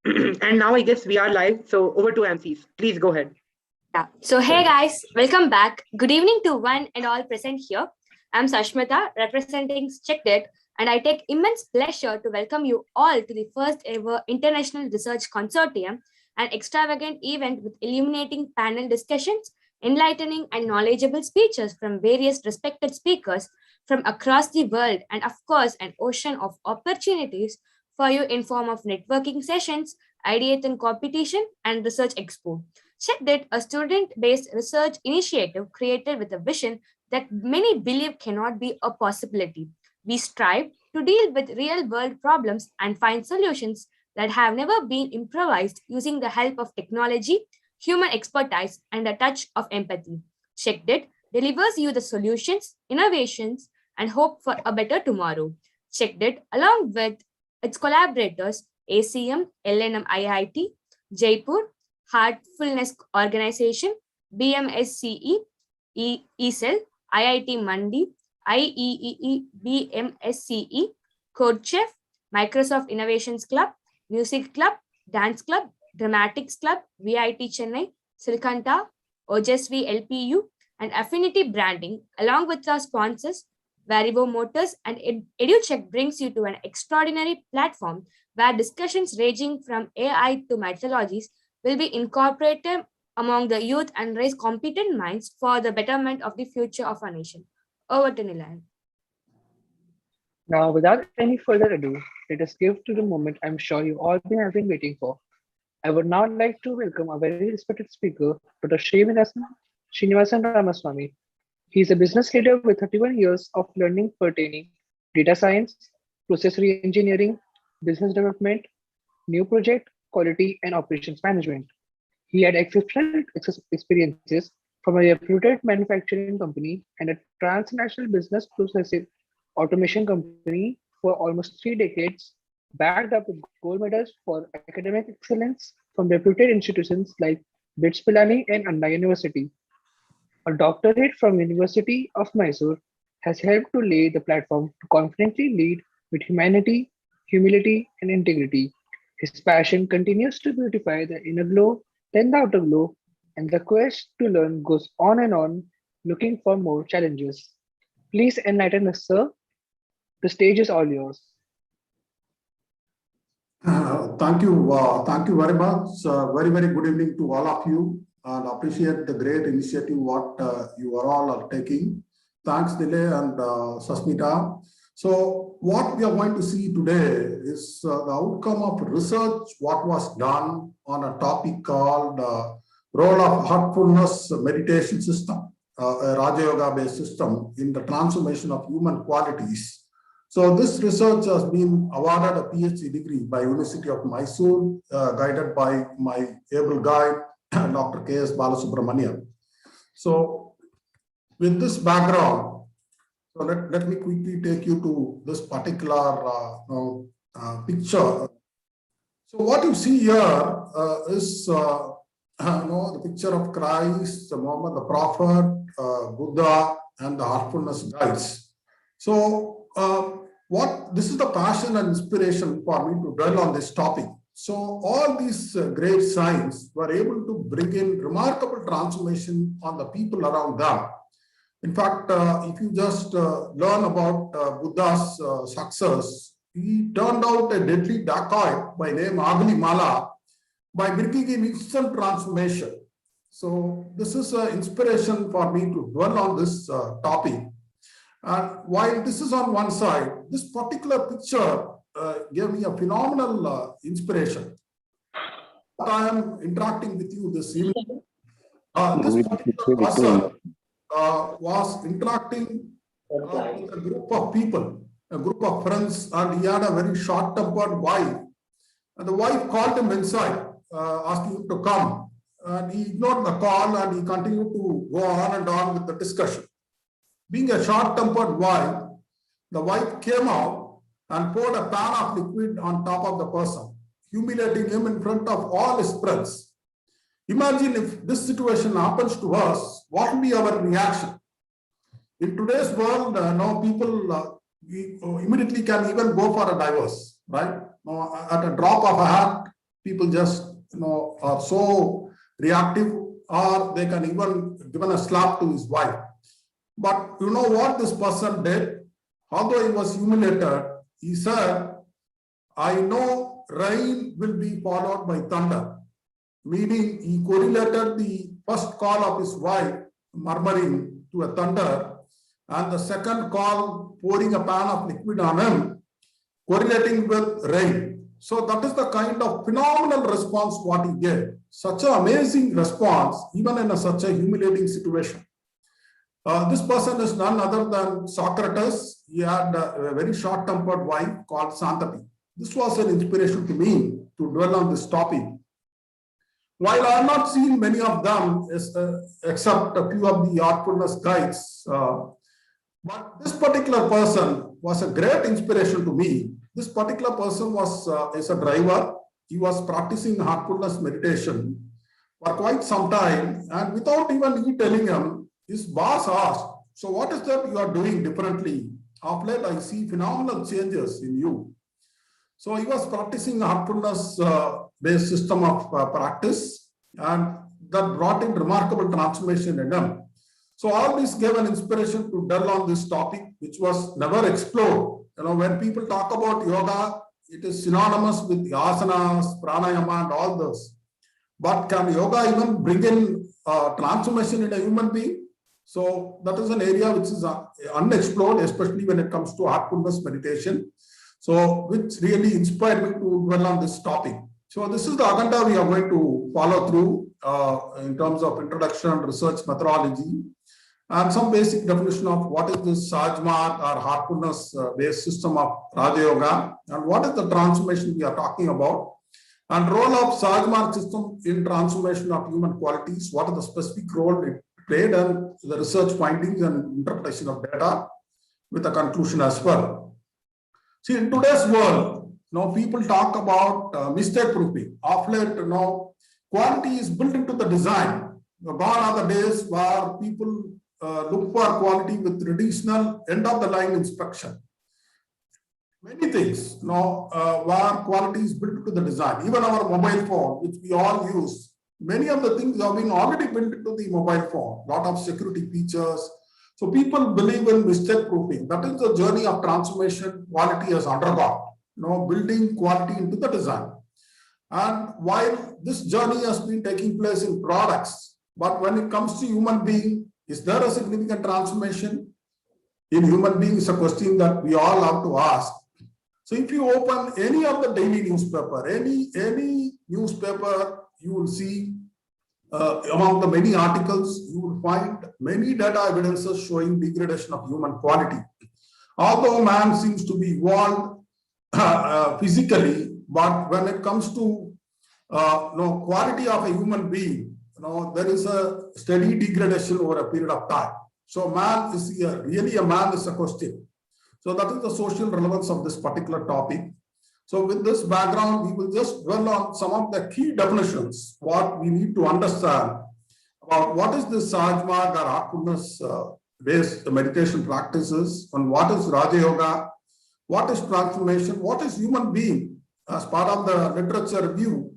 And now I guess we are live. So over to MCs. Please go ahead. Yeah. So, hey guys, welcome back. Good evening to one and all present here. I'm Sashmita, representing Checked It, and I take immense pleasure to welcome you all to the first ever International Research Consortium, an extravagant event with illuminating panel discussions, enlightening and knowledgeable speeches from various respected speakers from across the world, and of course, an ocean of opportunities for you in form of networking sessions, ideation competition, and research expo. Checked It, a student-based research initiative created with a vision that many believe cannot be a possibility. We strive to deal with real-world problems and find solutions that have never been improvised using the help of technology, human expertise, and a touch of empathy. Checked It delivers you the solutions, innovations, and hope for a better tomorrow. Checked It, along with its collaborators, ACM, LNM IIT, Jaipur, Heartfulness Organization, BMSCE, ECEL, IIT Mandi, IEEE, BMSCE, CodeChef, Microsoft Innovations Club, Music Club, Dance Club, Dramatics Club, VIT Chennai, Silkanta, Ojasvi LPU, and Affinity Branding, along with our sponsors, Varivo Motors and EduCheck brings you to an extraordinary platform where discussions ranging from AI to mythologies will be incorporated among the youth and raise competent minds for the betterment of the future of our nation. Over to Nilan. Now, without any further ado, let us give to the moment I'm sure you all have been waiting for. I would now like to welcome a very respected speaker, Dr. Srinivasan Ramaswamy. He is a business leader with 31 years of learning pertaining data science, process re-engineering, business development, new project, quality, and operations management. He had exceptional experiences from a reputed manufacturing company and a transnational business process automation company for almost 3 decades, backed up with gold medals for academic excellence from reputed institutions like BITS Pilani and Anna University. A doctorate from University of Mysore has helped to lay the platform to confidently lead with humanity, humility, and integrity. His passion continues to beautify the inner glow, then the outer glow, and the quest to learn goes on and on, looking for more challenges. Please enlighten us, sir. The stage is all yours. Thank you very much. Very good evening to all of you, and appreciate the great initiative what you are all taking. Thanks, Dile and Sasmita. So what we are going to see today is the outcome of research what was done on a topic called role of heartfulness meditation system, a Raja Yoga based system in the transformation of human qualities. So this research has been awarded a PhD degree by University of Mysore, guided by my able guide, Dr. K.S. Balasubramanian. So with this background, so let me quickly take you to this particular picture. So what you see here is the picture of Christ, Muhammad the Prophet, Buddha, and the heartfulness guides. So this is the passion and inspiration for me to dwell on this topic. So all these great signs were able to bring in remarkable transformation on the people around them. In fact, if you just learn about Buddha's success, he turned out a deadly dacoit by name Agni-mala by bringing in instant transformation. So this is an inspiration for me to dwell on this topic. And while this is on one side, this particular picture gave me a phenomenal inspiration. I am interacting with you this evening. This particular person was interacting with a group of people, a group of friends, and he had a very short-tempered wife. And the wife called him inside, asking him to come. And he ignored the call and he continued to go on and on with the discussion. Being a short-tempered wife, the wife came out and poured a pan of liquid on top of the person, humiliating him in front of all his friends. Imagine if this situation happens to us, what will be our reaction? In today's world, people immediately can even go for a divorce, right? At a drop of a hat, people just are so reactive, or they can even given a slap to his wife. But you know what this person did? Although he was humiliated, he said, I know rain will be followed by thunder, meaning he correlated the first call of his wife murmuring to a thunder, and the second call pouring a pan of liquid on him, correlating with rain. So that is the kind of phenomenal response what he gave. Such an amazing response, even in such a humiliating situation. This person is none other than Socrates. He had a very short-tempered wife called Santapi. This was an inspiration to me to dwell on this topic. While I have not seen many of them, except a few of the artfulness guides, but this particular person was a great inspiration to me. This particular person is a driver. He was practicing heartfulness meditation for quite some time, and without even he telling him, his boss asked, so what is that you are doing differently? Of late, I see phenomenal changes in you. So he was practicing a heartfulness-based system of practice, and that brought in remarkable transformation in him. So all this gave an inspiration to dwell on this topic, which was never explored. When people talk about yoga, it is synonymous with the asanas, pranayama, and all those. But can yoga even bring in transformation in a human being? So that is an area which is unexplored, especially when it comes to heartfulness meditation. So which really inspired me to dwell on this topic. So this is the agenda we are going to follow through in terms of introduction, research methodology, and some basic definition of what is this Sajmarg or heartfulness based system of Raja Yoga, and what is the transformation we are talking about, and role of Sajmarg system in transformation of human qualities, what is the specific role it played, and the research findings and interpretation of data with a conclusion as well. See, in today's world, people talk about mistake proofing. Of late, quality is built into the design. Gone are the days where people look for quality with traditional end-of-the-line inspection. Many things, where quality is built into the design. Even our mobile phone, which we all use, many of the things have been already built into the mobile phone. A lot of security features. So people believe in mistake proofing. That is the journey of transformation quality has undergone. Building quality into the design. And while this journey has been taking place in products, but when it comes to human being, is there a significant transformation in human being? Is a question that we all have to ask. So if you open any of the daily newspaper, any newspaper, you will see among the many articles, you will find many data evidences showing degradation of human quality. Although man seems to be evolved physically, but when it comes to quality of a human being, there is a steady degradation over a period of time. So man is really a man is a question. So that is the social relevance of this particular topic. So with this background, we will just dwell on some of the key definitions, what we need to understand about what is this Sajmarg or heartfulness based meditation practices, and what is Raja Yoga, what is transformation, what is human being. As part of the literature review,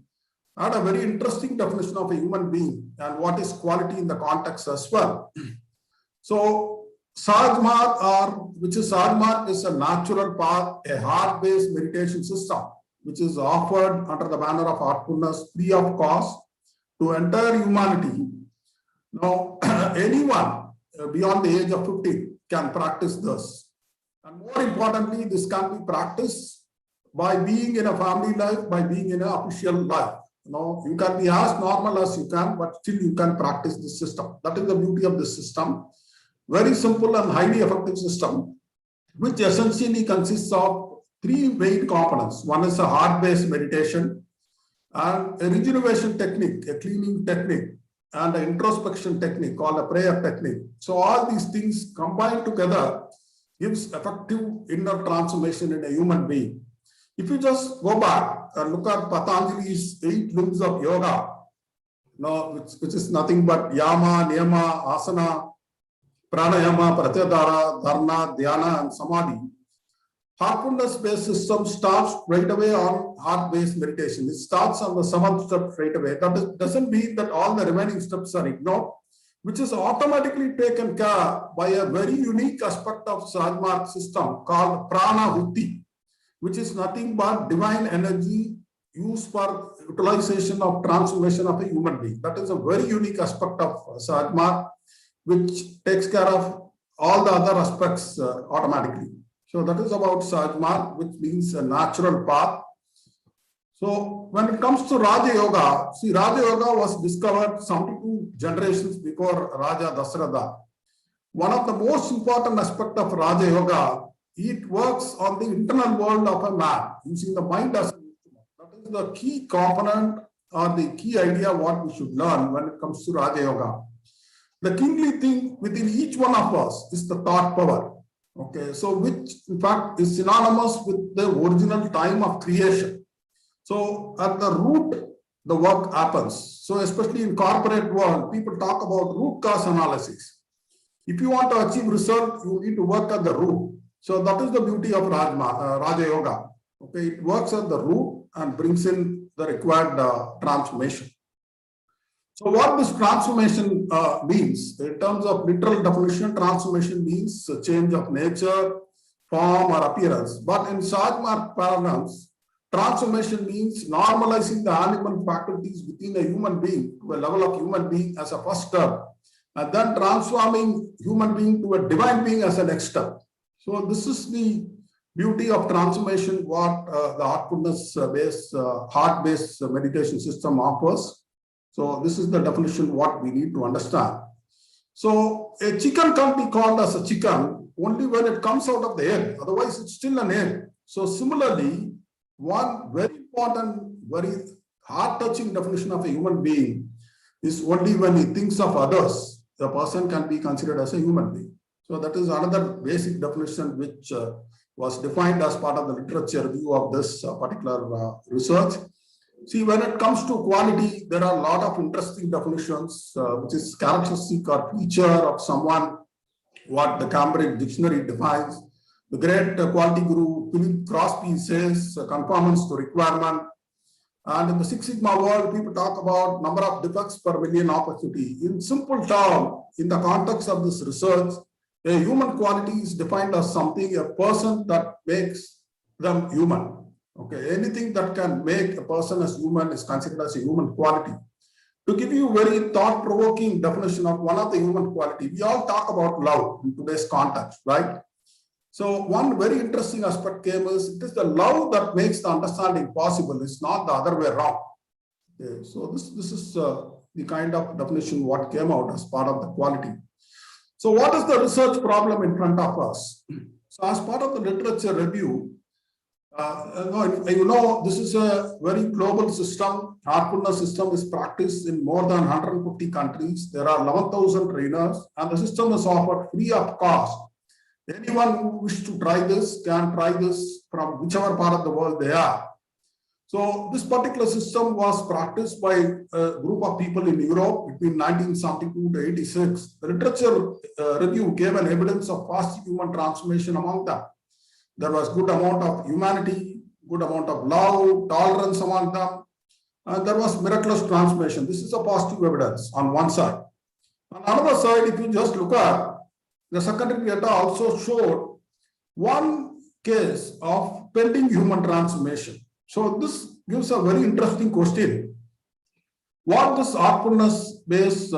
I had a very interesting definition of a human being and what is quality in the context as well. So Sajmarg, which is Sajmarg, is a natural path, a heart-based meditation system, which is offered under the banner of heartfulness, free of cost to entire humanity. Now, anyone beyond the age of 50 can practice this. And more importantly, this can be practiced by being in a family life, by being in an official life. You can be as normal as you can, but still you can practice this system. That is the beauty of this system. Very simple and highly effective system, which essentially consists of three main components. One is a heart-based meditation, and a regeneration technique, a cleaning technique, and an introspection technique called a prayer technique. So all these things combined together gives effective inner transformation in a human being. If you just go back and look at Patanjali's 8 limbs of yoga, which is nothing but yama, niyama, asana, pranayama, pratyahara, dharana, dhyana, and samadhi. heartfulness-based system starts right away on heart-based meditation. It starts on the 7th step right away. That doesn't mean that all the remaining steps are ignored, which is automatically taken care by a very unique aspect of Sajmark system called Prana Hutti, which is nothing but divine energy used for utilization of transformation of a human being. That is a very unique aspect of Sajmark, which takes care of all the other aspects automatically. So that is about Sajmark, which means a natural path. So when it comes to Raja Yoga, see, Raja Yoga was discovered 72 generations before Raja Dasratha. One of the most important aspects of Raja Yoga, it works on the internal world of a man, using the mind as an instrument. That is the key component or the key idea what we should learn when it comes to Raja Yoga. The kingly thing within each one of us is the thought power. Okay, so which in fact is synonymous with the original time of creation. So at the root, the work happens. So especially in corporate world, people talk about root cause analysis. If you want to achieve result, you need to work at the root. So that is the beauty of Raja Yoga. Okay, it works at the root and brings in the required transformation. So what this transformation means, in terms of literal definition, transformation means a change of nature, form or appearance. But in Sajmark parallels, transformation means normalizing the animal faculties within a human being to a level of human being as a first step, and then transforming human being to a divine being as a next step. So this is the beauty of transformation, what the heartfulness-based, heart-based meditation system offers. So this is the definition what we need to understand. So a chicken can't be called as a chicken only when it comes out of the egg. Otherwise, it's still an egg. So similarly, one very important, very heart-touching definition of a human being is only when he thinks of others, the person can be considered as a human being. So that is another basic definition which was defined as part of the literature review of this particular research. See, when it comes to quality, there are a lot of interesting definitions, which is characteristic or feature of someone, what the Cambridge Dictionary defines. The great quality guru Philip Crosby says conformance to requirement. And in the Six Sigma world, people talk about number of defects per million opportunity. In simple terms, in the context of this research, a human quality is defined as something, a person that makes them human. Okay, anything that can make a person as human is considered as a human quality. To give you a very thought-provoking definition of one of the human quality, we all talk about love in today's context, right? So one very interesting aspect came is, it is the love that makes the understanding possible. It's not the other way around. Okay, so this is the kind of definition what came out as part of the quality. So what is the research problem in front of us? So as part of the literature review, this is a very global system. Heartfulness system is practiced in more than 150 countries. There are 11,000 trainers, and the system is offered free of cost. Anyone who wishes to try this can try this from whichever part of the world they are. So this particular system was practiced by a group of people in Europe between 1972 to 86. The literature review gave an evidence of fast human transformation among them. There was good amount of humanity, good amount of love, tolerance among them, and there was miraculous transformation. This is a positive evidence on one side. On another side, if you just look at the secondary data, also showed one case of pending human transformation. So this gives a very interesting question. What this heartfulness-based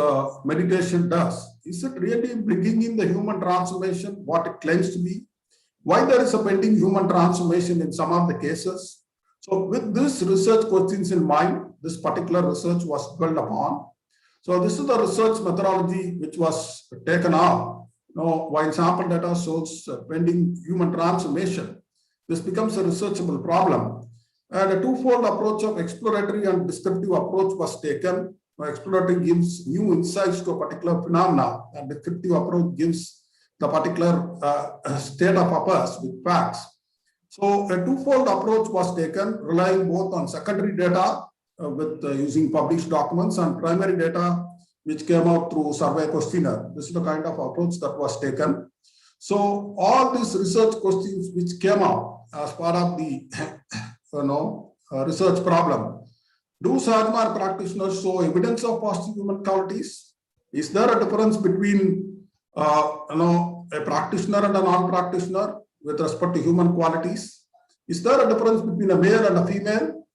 meditation does, is it really bringing in the human transformation, what it claims to be? Why there is a pending human transformation in some of the cases? So with this research questions in mind, this particular research was built upon. So this is the research methodology which was taken up. Now, while sample data shows pending human transformation, this becomes a researchable problem. And a twofold approach of exploratory and descriptive approach was taken. Exploratory gives new insights to a particular phenomena, and descriptive approach gives the particular state of affairs with facts. So a twofold approach was taken, relying both on secondary data with using published documents and primary data which came out through survey questionnaire. This is the kind of approach that was taken. So all these research questions which came out, as part of the research problem. Do Sajmar practitioners show evidence of positive human qualities? Is there a difference between a practitioner and a non-practitioner with respect to human qualities? Is there a difference between a male and a female?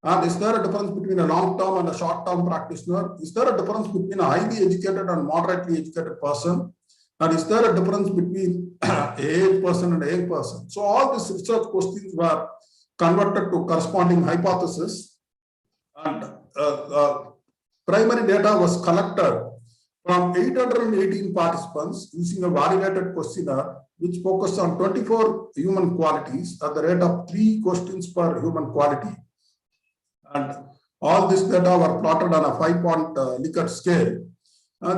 And is there a difference between a long-term and a short-term practitioner? Is there a difference between a highly educated and moderately educated person? And is there a difference between a age person and a young person? So all these research questions were converted to corresponding hypotheses, and primary data was collected from 818 participants using a validated questionnaire which focused on 24 human qualities at the rate of 3 questions per human quality. And all this data were plotted on a 5-point Likert scale.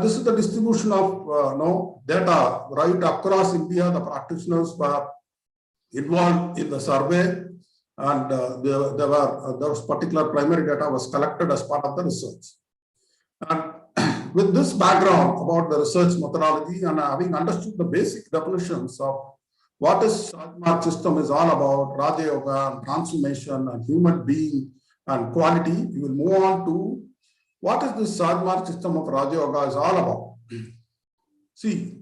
This is the distribution of data right across India. The practitioners were involved in the survey, and those particular primary data was collected as part of the research. And with this background about the research methodology and having understood the basic definitions of what is Sajmar system is all about, Raja Yoga and transformation and human being and quality, we will move on to what is this Sajmar system of Raja Yoga is all about. See,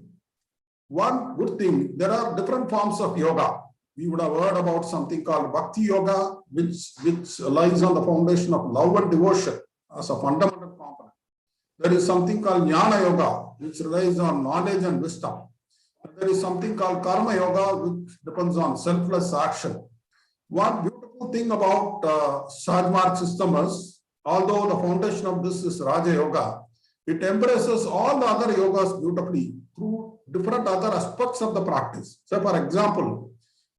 one good thing, there are different forms of yoga. We would have heard about something called Bhakti Yoga, which lies on the foundation of love and devotion as a fundamental component. There is something called Jnana Yoga, which relies on knowledge and wisdom. And there is something called Karma Yoga, which depends on selfless action. One beautiful thing about Sajmar system is, although the foundation of this is Raja Yoga, it embraces all the other yogas beautifully through different other aspects of the practice. So, for example,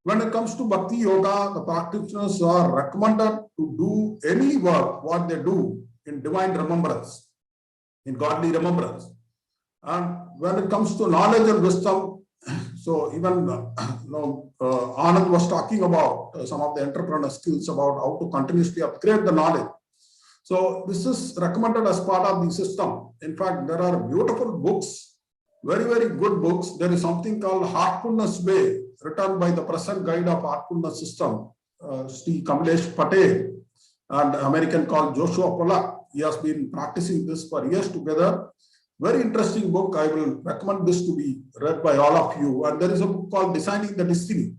when it comes to Bhakti Yoga, the practitioners are recommended to do any work, what they do, in divine remembrance, in godly remembrance. And when it comes to knowledge and wisdom, so even Anand was talking about some of the entrepreneur skills about how to continuously upgrade the knowledge. So this is recommended as part of the system. In fact, there are beautiful books, very, very good books. There is something called Heartfulness Way, written by the present guide of Heartfulness System, Sri Kamlesh Patel, and American called Joshua Pollack. He has been practicing this for years together. Very interesting book. I will recommend this to be read by all of you. And there is a book called Designing the Destiny.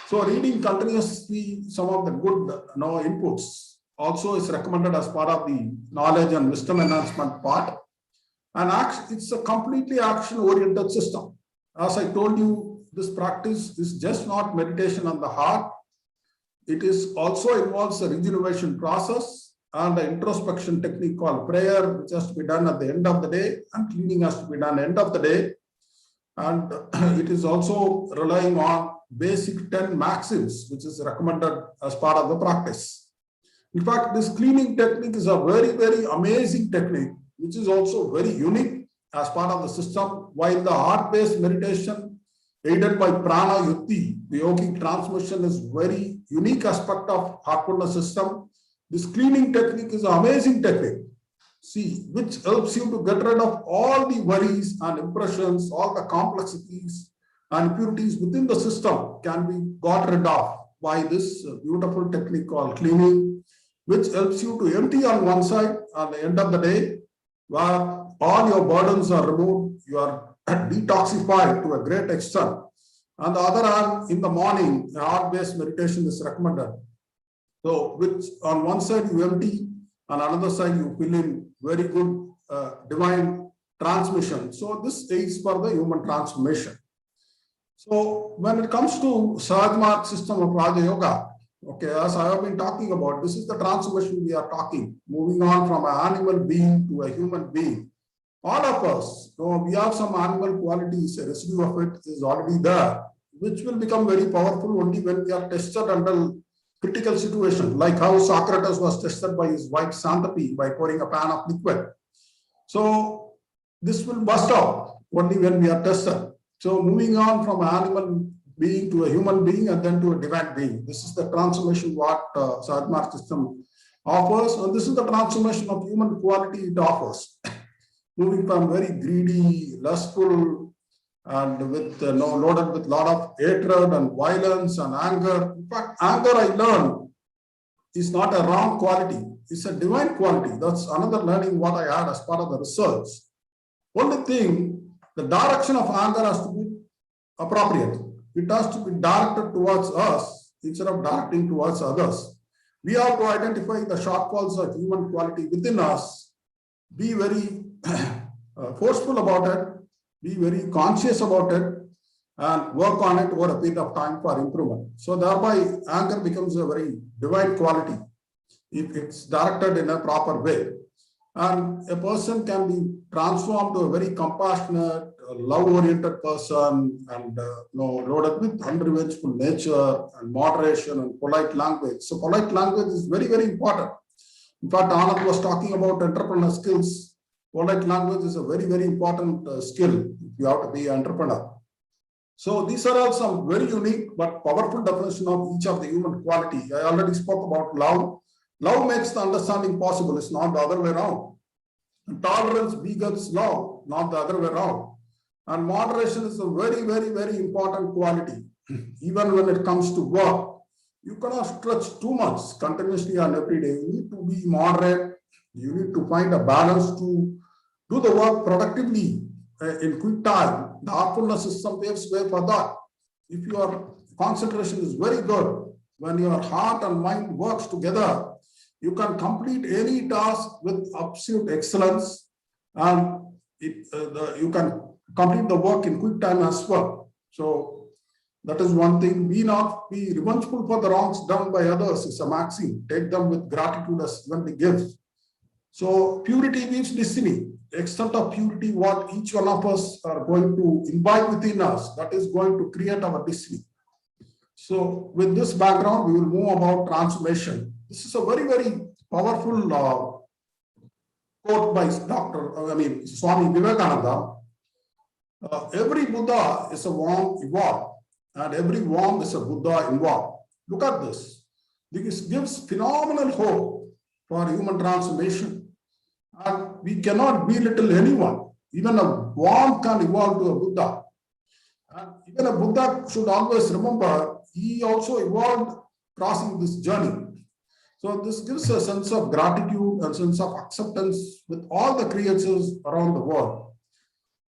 So reading continuously some of the good inputs also is recommended as part of the knowledge and wisdom enhancement part. And it's a completely action-oriented system. As I told you, this practice is just not meditation on the heart. It is also involves a regeneration process and an introspection technique called prayer, which has to be done at the end of the day, and cleaning has to be done at the end of the day. And it is also relying on basic 10 maxims, which is recommended as part of the practice. In fact, this cleaning technique is a very, very amazing technique, which is also very unique as part of the system. While the heart-based meditation aided by prana yutti, the yogic transmission, is very unique aspect of heartfulness system. This cleaning technique is an amazing technique, see, which helps you to get rid of all the worries and impressions, all the complexities and impurities within the system can be got rid of by this beautiful technique called cleaning, which helps you to empty on one side at the end of the day, where all your burdens are removed, you are detoxified to a great extent. On the other hand, in the morning, heart-based meditation is recommended. So, which on one side you empty, on another side you fill in very good divine transmission. So, this aids for the human transformation. So, when it comes to Sajmar system of Raja Yoga, okay, as I have been talking about, this is the transformation we are talking, moving on from an animal being to a human being. All of us, we have some animal qualities, a residue of it is already there, which will become very powerful only when we are tested under critical situation, like how Socrates was tested by his wife Xantippe by pouring a pan of liquid. So this will burst out only when we are tested. So moving on from an animal being to a human being and then to a divine being. This is the transformation what Sajmar system offers, and this is the transformation of human quality it offers. Moving from very greedy, lustful, and with loaded with a lot of hatred and violence and anger. In fact, anger, I learned, is not a wrong quality. It's a divine quality. That's another learning what I had as part of the research. Only thing, the direction of anger has to be appropriate. It has to be directed towards us instead of directing towards others. We have to identify the shortfalls of human quality within us, be very forceful about it, be very conscious about it, and work on it over a period of time for improvement. So thereby, anger becomes a very divine quality if it's directed in a proper way. And a person can be transformed to a very compassionate, love-oriented person, and loaded with unrevengeful nature and moderation and polite language. So polite language is very, very important. In fact, Anand was talking about entrepreneur skills. Polite language is a very, very important skill if you have to be an entrepreneur. So these are all some very unique but powerful definition of each of the human quality. I already spoke about love. Love makes the understanding possible. It's not the other way around. And tolerance begets love, not the other way around. And moderation is a very, very, very important quality. Even when it comes to work, you cannot stretch too much continuously and every day. You need to be moderate. You need to find a balance to do the work productively in quick time. The heartfulness system paves way for that. If your concentration is very good, when your heart and mind works together, you can complete any task with absolute excellence, and you can complete the work in quick time as well. So that is one thing. Be not be revengeful for the wrongs done by others is a maxim. Take them with gratitude as heavenly gifts. So purity gives destiny. The extent of purity, what each one of us are going to imbibe within us, that is going to create our destiny. So with this background, we will move about transformation. This is a very, very powerful quote by Swami Vivekananda. Every Buddha is a worm evolved, and every worm is a Buddha involved. Look at this. This gives phenomenal hope for human transformation. And we cannot belittle anyone. Even a worm can evolve to a Buddha. And even a Buddha should always remember, he also evolved crossing this journey. So this gives a sense of gratitude and sense of acceptance with all the creatures around the world.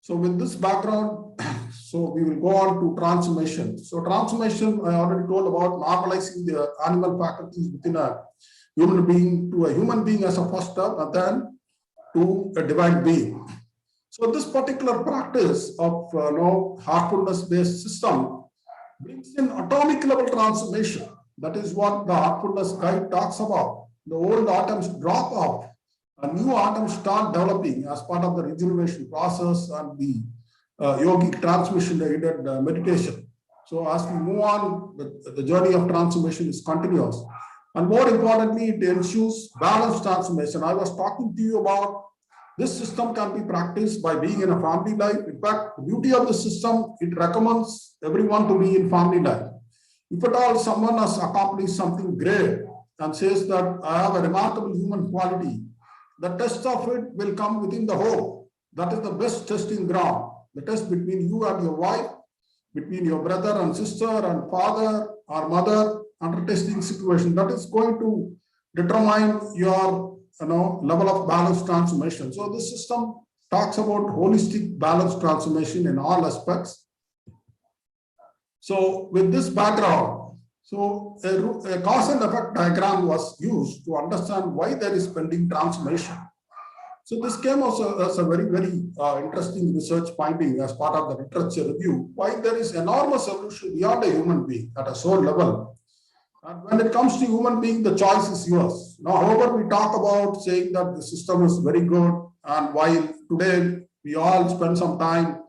So with this background, so we will go on to transformation. So transformation, I already told about normalizing the animal faculties within a human being to a human being as a first step, and then to a divine being. So this particular practice of heartfulness-based system brings in atomic level transformation. That is what the heartfulness guide talks about. The old atoms drop off, and new atoms start developing as part of the regeneration process and the yogic transmission aided meditation. So as we move on, the journey of transformation is continuous. And more importantly, it ensures balanced transformation. I was talking to you about this system can be practiced by being in a family life. In fact, the beauty of the system, it recommends everyone to be in family life. If at all someone has accomplished something great and says that I have a remarkable human quality, the test of it will come within the home. That is the best testing ground. The test between you and your wife, between your brother and sister and father or mother under testing situation. That is going to determine your level of balanced transformation. So this system talks about holistic balanced transformation in all aspects. So with this background, so a cause and effect diagram was used to understand why there is pending transformation. So this came also as a very, very interesting research finding as part of the literature review, why there is enormous evolution beyond a human being at a soul level. And when it comes to human being, the choice is yours. Now, however, we talk about saying that the system is very good, and while today we all spend some time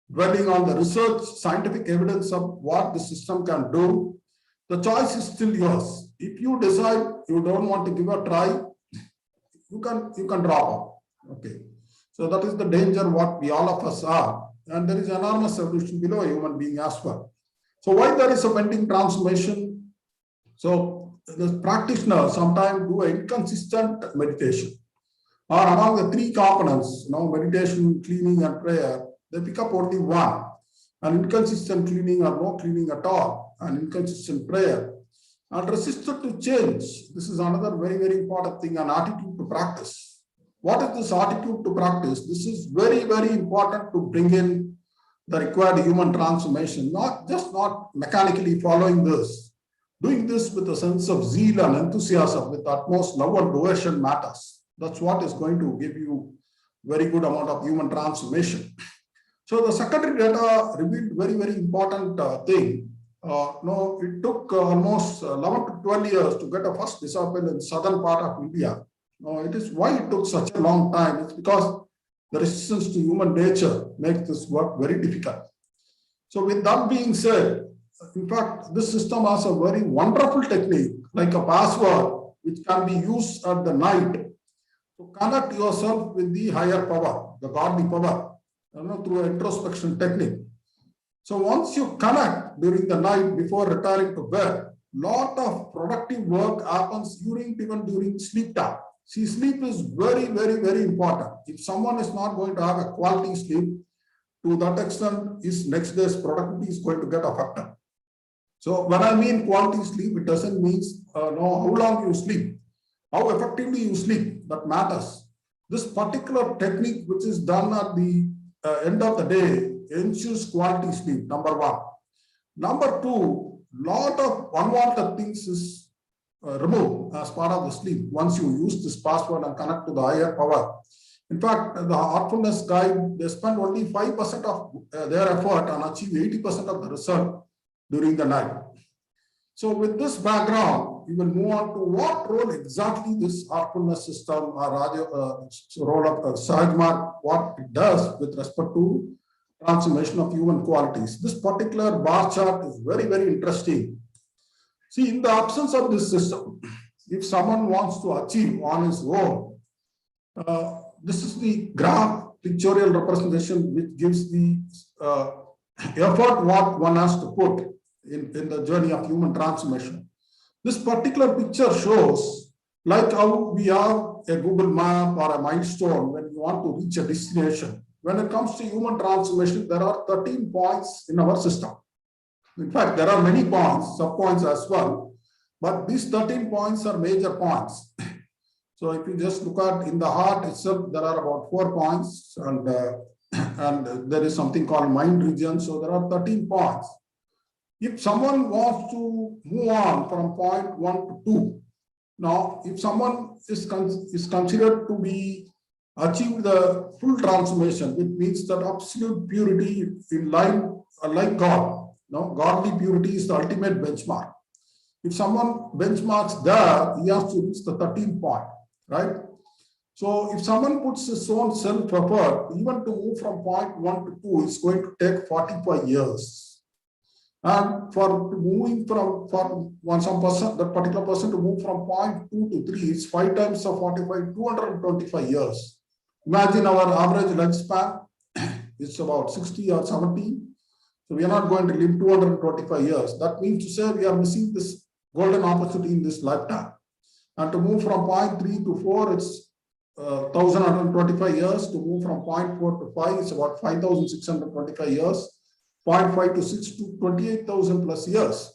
dwelling on the research, scientific evidence of what the system can do, the choice is still yours. If you decide you don't want to give a try, you can drop out. Okay. So that is the danger what we all of us are. And there is enormous evolution below a human being as well. So why there is a pending transformation? So the practitioner sometimes do an inconsistent meditation. Or among the three components, meditation, cleaning, and prayer, they pick up only one. and inconsistent cleaning or no cleaning at all, and inconsistent prayer, and resisted to change. This is another very, very important thing, an attitude to practice. What is this attitude to practice? This is very, very important to bring in the required human transformation, not mechanically following this. Doing this with a sense of zeal and enthusiasm, with utmost love and devotion matters. That's what is going to give you very good amount of human transformation. So the secondary data revealed very, very important thing. No, it took almost 11 to 12 years to get a first disciple in southern part of India. No, it is why it took such a long time. It's because the resistance to human nature makes this work very difficult. So with that being said, in fact, this system has a very wonderful technique, like a password, which can be used at the night to connect yourself with the higher power, the godly power, through an introspection technique. So once you connect during the night before retiring to bed, lot of productive work happens even during sleep time. See, sleep is very, very, very important. If someone is not going to have a quality sleep, to that extent, his next day's productivity is going to get affected. So when I mean quality sleep, it doesn't mean how long you sleep, how effectively you sleep, that matters. This particular technique, which is done at the end of the day, ensures quality sleep, number one. Number two, lot of unwanted things is removed as part of the sleep once you use this password and connect to the higher power. In fact, the Heartfulness Guide, they spend only 5% of their effort and achieve 80% of the result during the night. So with this background, we will move on to what role exactly this heartfulness system or role of Sahajmarg, what it does with respect to transformation of human qualities. This particular bar chart is very, very interesting. See, in the absence of this system, if someone wants to achieve on his own, this is the graph pictorial representation which gives the effort what one has to put in the journey of human transformation. This particular picture shows like how we have a Google map or a milestone when you want to reach a destination. When it comes to human transformation, there are 13 points in our system. In fact, there are many points, sub-points as well, but these 13 points are major points. So if you just look at in the heart itself, there are about 4 points, and there is something called mind region. So there are 13 points. If someone wants to move on from point 1 to 2, now if someone is considered to be achieved the full transformation, which means that absolute purity in line like God. No, godly purity is the ultimate benchmark. If someone benchmarks there, he has to reach the 13th point, right? So if someone puts his own self-effort, even to move from point 1 to 2, it's going to take 45 years. And for moving from some person, that particular person to move from point 2 to 3, it's 5 times of 45, 225 years. Imagine our average lifespan is about 60 or 70. So we are not going to live 225 years. That means to say we are missing this golden opportunity in this lifetime. And to move from point 3 to 4, it's 1,125 years. To move from point 4 to 5, it's about 5,625 years. Point 5 to 6 to 28,000 plus years.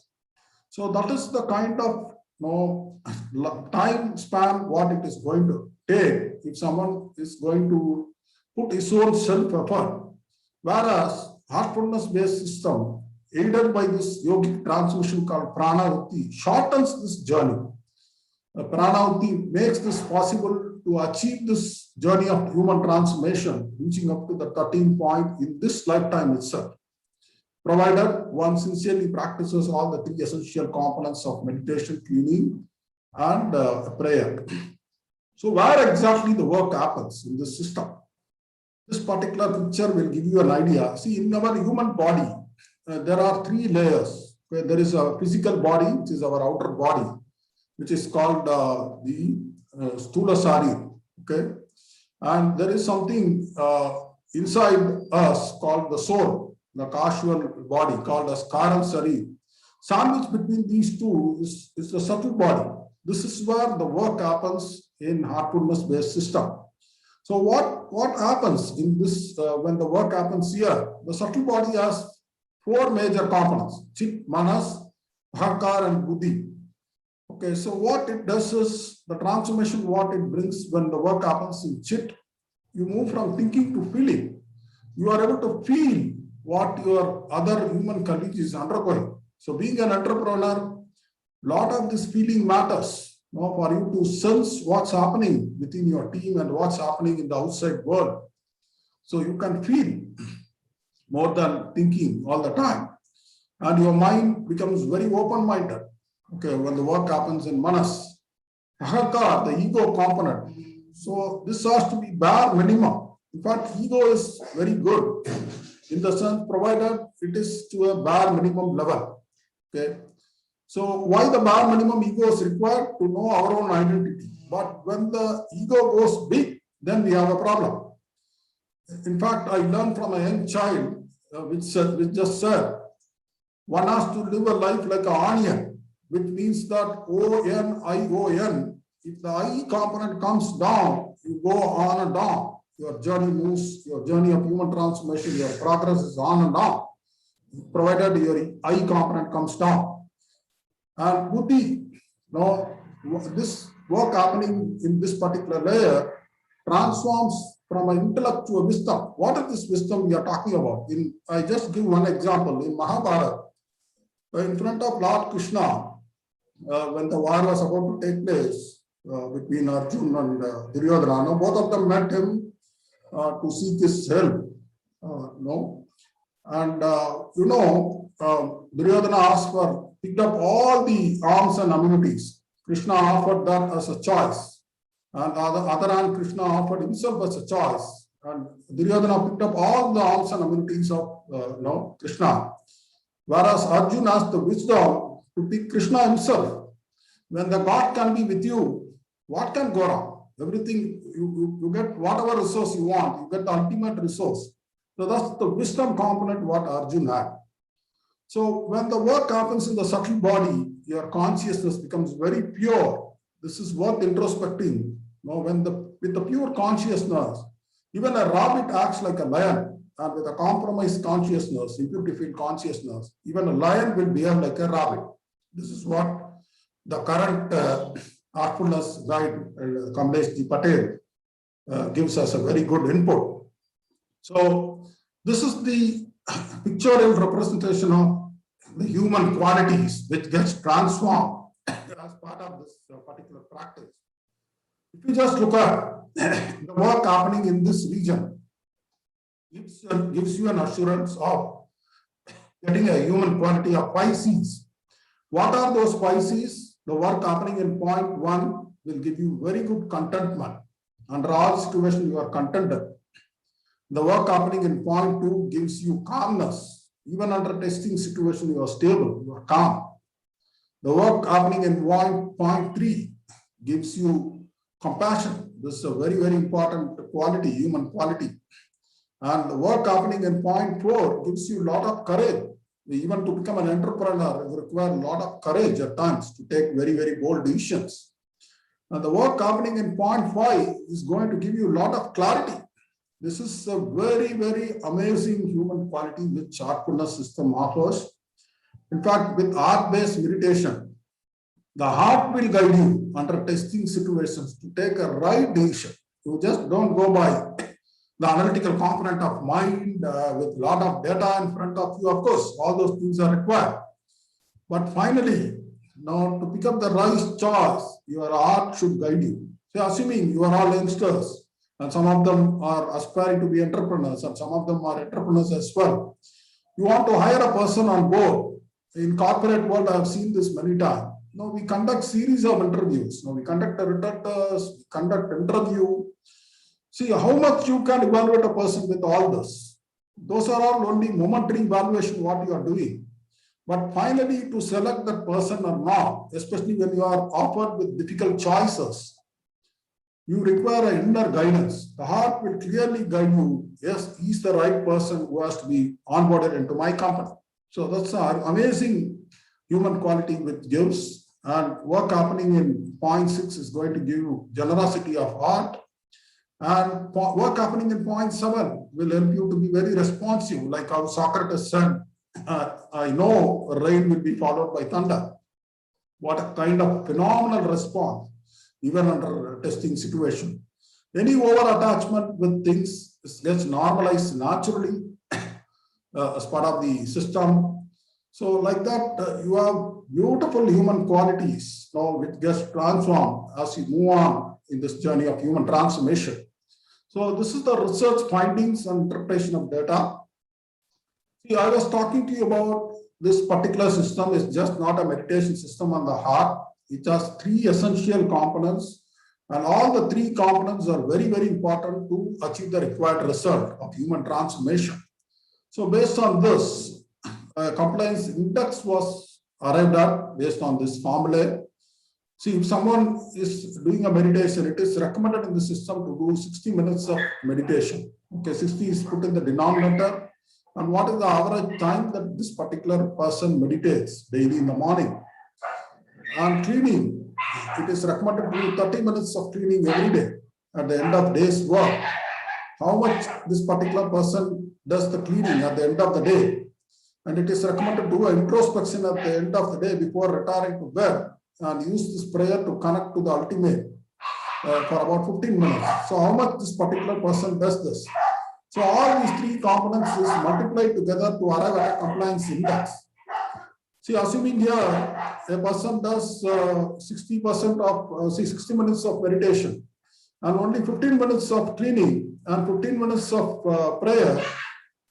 So that is the kind of time span what it is going to take if someone is going to put his own self-effort. Whereas heartfulness-based system, aided by this yogic transmission called Pranavati, shortens this journey. Pranavati makes this possible to achieve this journey of human transformation, reaching up to the 13th point in this lifetime itself, provided one sincerely practices all the 3 essential components of meditation, cleaning, and prayer. So where exactly the work happens in this system? This particular picture will give you an idea. See, in our human body, there are 3 layers. There is a physical body, which is our outer body, which is called the Stula Sari. Okay, and there is something inside us called the soul, the casual body called as Karan Sari. Sandwich between these two is the subtle body. This is where the work happens in heartfulness-based system. So what happens in this when the work happens here? The subtle body has four major components: chit, manas, ahakar, and buddhi. Okay, so what it does is the transformation, what it brings when the work happens in chit, you move from thinking to feeling. You are able to feel what your other human colleague is undergoing. So being an entrepreneur, lot of this feeling matters, for you to sense what's happening within your team and what's happening in the outside world. So you can feel more than thinking all the time. And your mind becomes very open-minded. Okay, when the work happens in manas. Ahakar, the ego component. So this has to be bare minimum. In fact, ego is very good in the sense provided it is to a bare minimum level. Okay. So why the bare minimum ego is required? To know our own identity. But when the ego goes big, then we have a problem. In fact, I learned from a young child, which just said, one has to live a life like an onion, which means that O-N-I-O-N, if the I component comes down, you go on and on. Your journey moves, your journey of human transformation, your progress is on and on, provided your I component comes down. And buddhi, this work happening in this particular layer transforms from an intellect to a wisdom. What is this wisdom we are talking about? I just give one example. In Mahabharata, in front of Lord Krishna, when the war was about to take place between Arjuna and Duryodhana, both of them met him to seek his help. Duryodhana picked up all the arms and amenities. Krishna offered that as a choice. And on the other hand, Krishna offered himself as a choice. And Duryodhana picked up all the arms and amenities of Krishna. Whereas Arjuna has the wisdom to pick Krishna himself. When the God can be with you, what can go wrong? Everything, you get whatever resource you want, you get the ultimate resource. So that's the wisdom component what Arjuna had. So when the work happens in the subtle body, your consciousness becomes very pure. This is worth introspecting. With the pure consciousness, even a rabbit acts like a lion, and with a compromised consciousness, impurity field consciousness, even a lion will behave like a rabbit. This is what the current artfulness guide, Kamlesh Ji Patel, gives us a very good input. So this is the pictorial representation of the human qualities which gets transformed as part of this particular practice. If you just look at the work happening in this region, gives you an assurance of getting a human quality of 5 C's. What are those 5 C's? The work happening in point 1 will give you very good contentment. Under all situations, you are contented. The work happening in point 2 gives you calmness. Even under testing situation, you are stable, you are calm. The work happening in point 3 gives you compassion. This is a very, very important quality, human quality. And the work happening in point 4 gives you a lot of courage. Even to become an entrepreneur, you require a lot of courage at times to take very, very bold decisions. And the work happening in point 5 is going to give you a lot of clarity. This is a very, very amazing human quality which Artfulness system offers. In fact, with art-based meditation, the heart will guide you under testing situations to take a right decision. You just don't go by the analytical component of mind with a lot of data in front of you. Of course, all those things are required. But finally, now to pick up the right choice, your art should guide you. So assuming you are all youngsters, and some of them are aspiring to be entrepreneurs, and some of them are entrepreneurs as well. You want to hire a person on board. In corporate world, I have seen this many times. Now we conduct series of interviews. Now we conduct a return test, we conduct interview. See how much you can evaluate a person with all this. Those are all only momentary evaluation what you are doing. But finally, to select that person or not, especially when you are offered with difficult choices, you require an inner guidance. The heart will clearly guide you. Yes, he's the right person who has to be onboarded into my company. So that's an amazing human quality which gives. And work happening in point 6 is going to give you generosity of heart. And work happening in point 7 will help you to be very responsive, like how Socrates said, I know rain will be followed by thunder. What a kind of phenomenal response, even under a testing situation. Any over attachment with things gets normalized naturally as part of the system. So like that, you have beautiful human qualities, which gets transformed as you move on in this journey of human transformation. So this is the research findings and interpretation of data. See, I was talking to you about this particular system is just not a meditation system on the heart. It has three essential components, and all the three components are very, very important to achieve the required result of human transformation. So based on this, compliance index was arrived at based on this formula. See, if someone is doing a meditation, it is recommended in the system to do 60 minutes of meditation. Okay, 60 is put in the denominator. And what is the average time that this particular person meditates daily in the morning? And cleaning, it is recommended to do 30 minutes of cleaning every day at the end of day's work. How much this particular person does the cleaning at the end of the day? And it is recommended to do an introspection at the end of the day before retiring to bed and use this prayer to connect to the ultimate for about 15 minutes. So how much this particular person does this? So all these three components is multiplied together to arrive at a compliance index. See, assuming here a person does 60% of 60 minutes of meditation and only 15 minutes of cleaning and 15 minutes of prayer,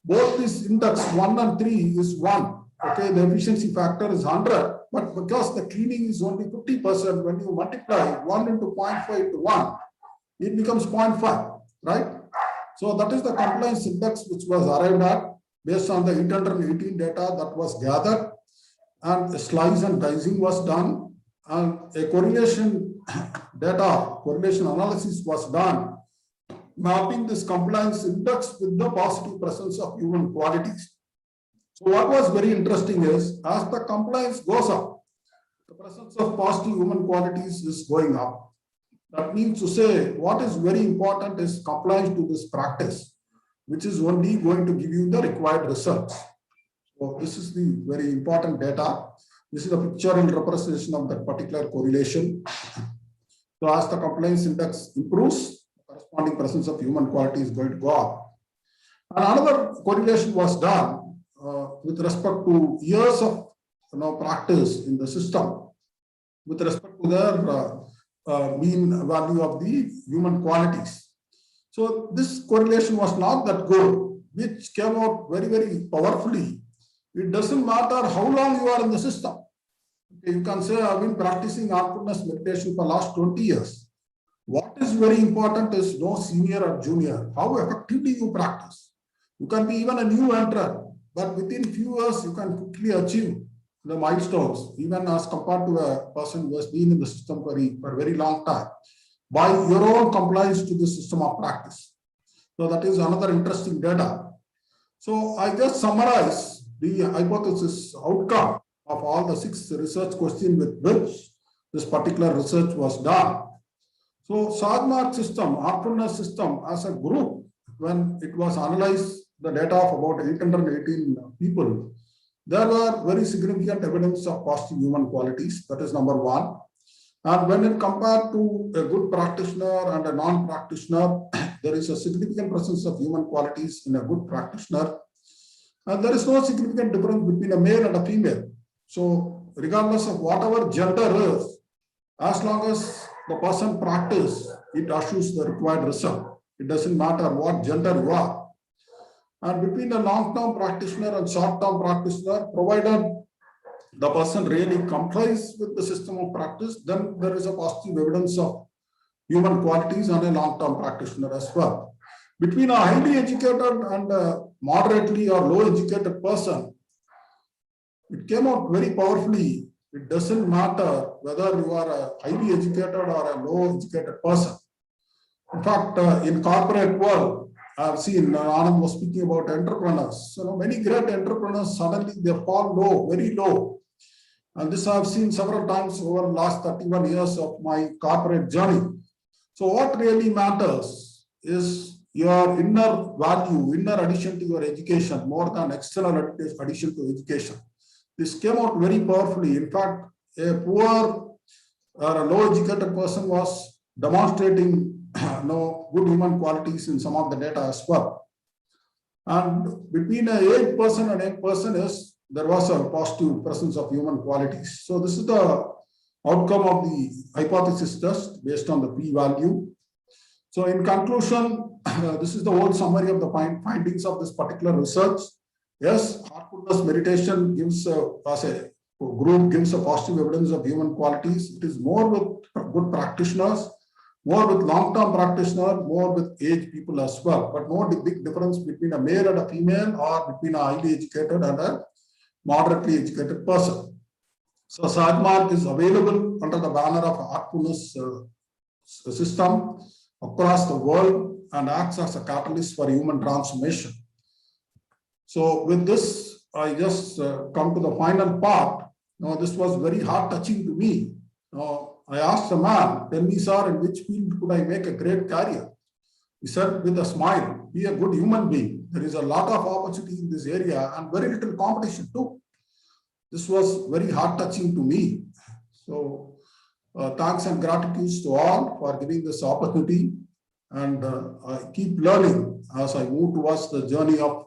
both this index 1 and 3 is 1. Okay, the efficiency factor is 100, but because the cleaning is only 50%, when you multiply 1 into 0.5 to 1, it becomes 0.5, right? So that is the compliance index which was arrived at based on the 818 data that was gathered, and a slice and dicing was done, and a correlation analysis was done, mapping this compliance index with the positive presence of human qualities. So what was very interesting is, as the compliance goes up, the presence of positive human qualities is going up. That means to say, what is very important is compliance to this practice, which is only going to give you the required results. So this is the very important data. This is a pictorial representation of that particular correlation. So as the compliance index improves, corresponding presence of human quality is going to go up. And another correlation was done with respect to years of practice in the system, with respect to their mean value of the human qualities. So this correlation was not that good, which came out very, very powerfully. It doesn't matter how long you are in the system. Okay, you can say, I've been practicing mindfulness meditation for the last 20 years. What is very important is no senior or junior, how effectively you practice. You can be even a new entrant, but within few years, you can quickly achieve the milestones, even as compared to a person who has been in the system for a very long time, by your own compliance to the system of practice. So that is another interesting data. So I just summarize the hypothesis outcome of all the 6 research questions with which this particular research was done. So SADMARC system, mindfulness system as a group, when it was analyzed the data of about 818 people, there were very significant evidence of positive human qualities. That is number 1. And when it compared to a good practitioner and a non-practitioner, there is a significant presence of human qualities in a good practitioner. And there is no significant difference between a male and a female. So regardless of whatever gender is, as long as the person practices, it assures the required result. It doesn't matter what gender you are. And between a long-term practitioner and short-term practitioner, provided the person really complies with the system of practice, then there is a positive evidence of human qualities on a long-term practitioner as well. Between a highly educated and a moderately or low educated person, it came out very powerfully. It doesn't matter whether you are a highly educated or a low educated person. In fact, in corporate world, I've seen Anand was speaking about entrepreneurs. Many great entrepreneurs suddenly they fall low, very low. And this I've seen several times over the last 31 years of my corporate journey. So what really matters is your inner value, inner addition to your education, more than external addition to education. This came out very powerfully. In fact, a poor or a low educated person was demonstrating good human qualities in some of the data as well. And between a 8% and 8% is there was a positive presence of human qualities. So this is the outcome of the hypothesis test based on the p-value. So in conclusion, this is the whole summary of the findings of this particular research. Yes, heartfulness meditation gives as a group gives a positive evidence of human qualities. It is more with good practitioners, more with long-term practitioners, more with age people as well, but no big difference between a male and a female or between a highly educated and a moderately educated person. So SADMARK is available under the banner of a heartfulness system across the world and acts as a catalyst for human transformation. So with this, I just come to the final part. Now, this was very heart-touching to me. I asked the man, tell me, sir, in which field could I make a great career? He said with a smile, be a good human being. There is a lot of opportunity in this area and very little competition too. This was very heart-touching to me. So thanks and gratitude to all for giving this opportunity. And I keep learning as I move towards the journey of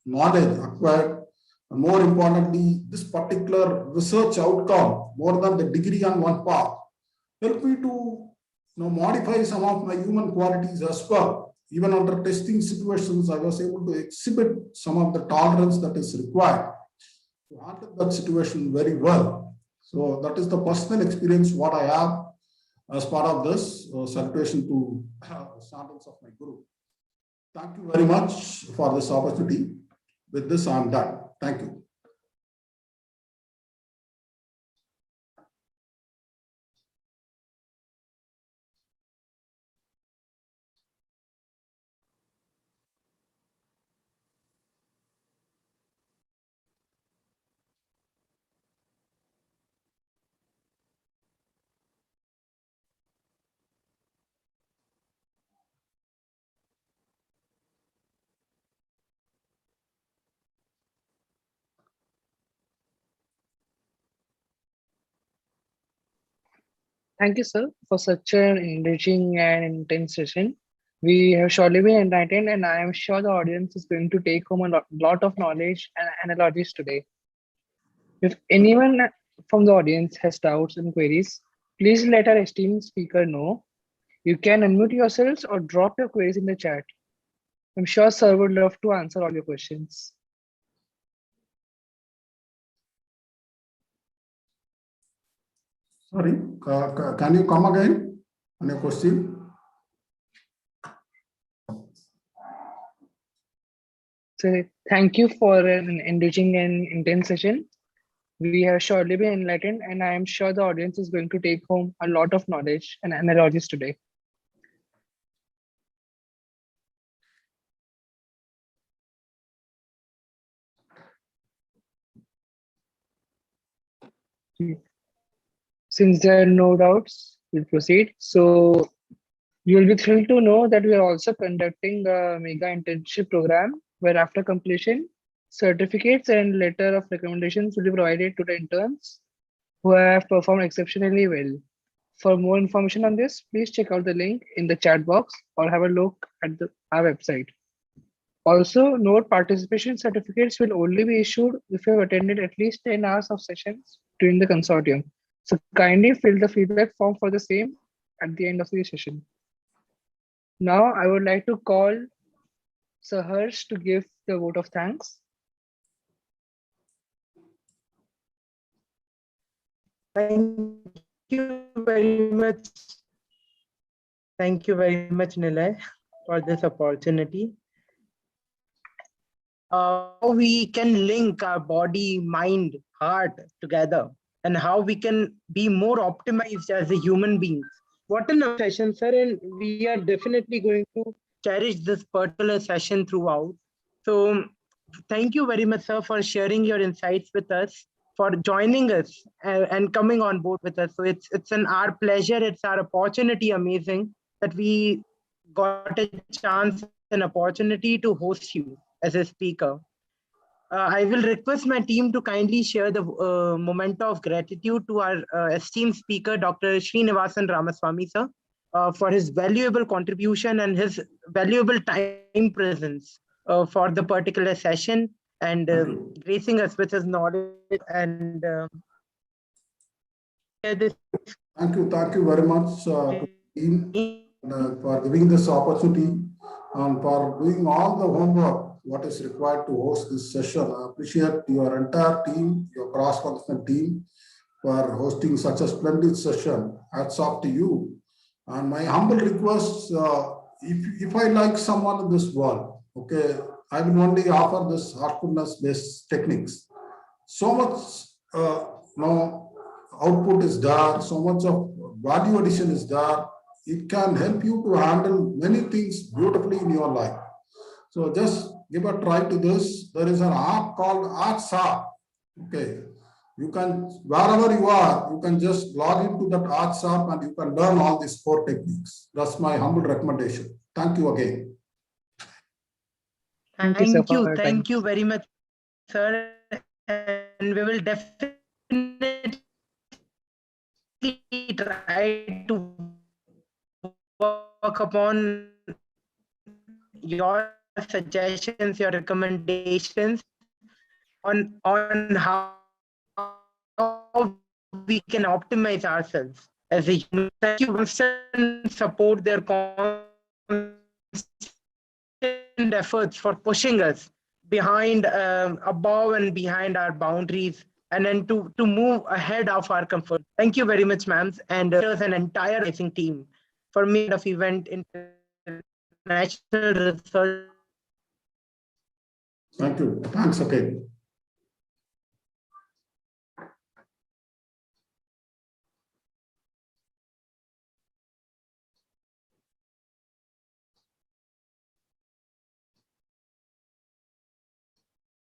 knowledge acquired. And more importantly, this particular research outcome, more than the degree on one part, helped me to modify some of my human qualities as well. Even under testing situations, I was able to exhibit some of the tolerance that is required to handle that situation very well. So that is the personal experience what I have as part of this salutation to sandals of my guru. Thank you very much for this opportunity. With this, I'm done. Thank you. Thank you, sir, for such an enriching and intense session. We have surely been enlightened, and I am sure the audience is going to take home a lot of knowledge and analogies today. If anyone from the audience has doubts and queries, please let our esteemed speaker know. You can unmute yourselves or drop your queries in the chat. I'm sure sir would love to answer all your questions. Sorry, can you come again on your question? So thank you for an enriching and intense session. We have surely been enlightened, and I am sure the audience is going to take home a lot of knowledge and analogies today. Since there are no doubts, we'll proceed. So you'll be thrilled to know that we are also conducting a mega internship program where after completion, certificates and letter of recommendations will be provided to the interns who have performed exceptionally well. For more information on this, please check out the link in the chat box or have a look at our website. Also, note participation certificates will only be issued if you have attended at least 10 hours of sessions during the consortium. So kindly fill the feedback form for the same at the end of the session. Now, I would like to call Sir Harsh to give the vote of thanks. Thank you very much. Thank you very much, Nilay, for this opportunity. How we can link our body, mind, heart together, and how we can be more optimized as a human being. What an session, sir, and we are definitely going to cherish this particular session throughout. So thank you very much, sir, for sharing your insights with us, for joining us and coming on board with us. So it's our pleasure, it's our opportunity, amazing, that we got a chance an opportunity to host you as a speaker. I will request my team to kindly share the memento of gratitude to our esteemed speaker, Dr. Srinivasan Ramaswamy, sir, for his valuable contribution and his valuable time presence for the particular session and gracing us with his knowledge and this. Thank you very much to the team for giving this opportunity and for doing all the homework what is required to host this session. I appreciate your entire team, your cross-functional team for hosting such a splendid session. Hats off to you. And my humble request, if I like someone in this world, okay, I will only offer this heartfulness-based techniques. So much output is there, so much of value addition is there. It can help you to handle many things beautifully in your life. So just give a try to this. There is an app called IRC. Okay, you can, wherever you are, you can just log into that IRC and you can learn all these 4 techniques. That's my humble recommendation. Thank you again. Thank you, sir, for your time. Thank you very much, sir. And we will definitely try to work upon your suggestions, your recommendations on how we can optimize ourselves as a human. Thank you and support their constant efforts for pushing us behind, above and behind our boundaries, and then to move ahead of our comfort. Thank you very much, ma'am, and an entire racing team for me of event international research. Thank you. Thanks again.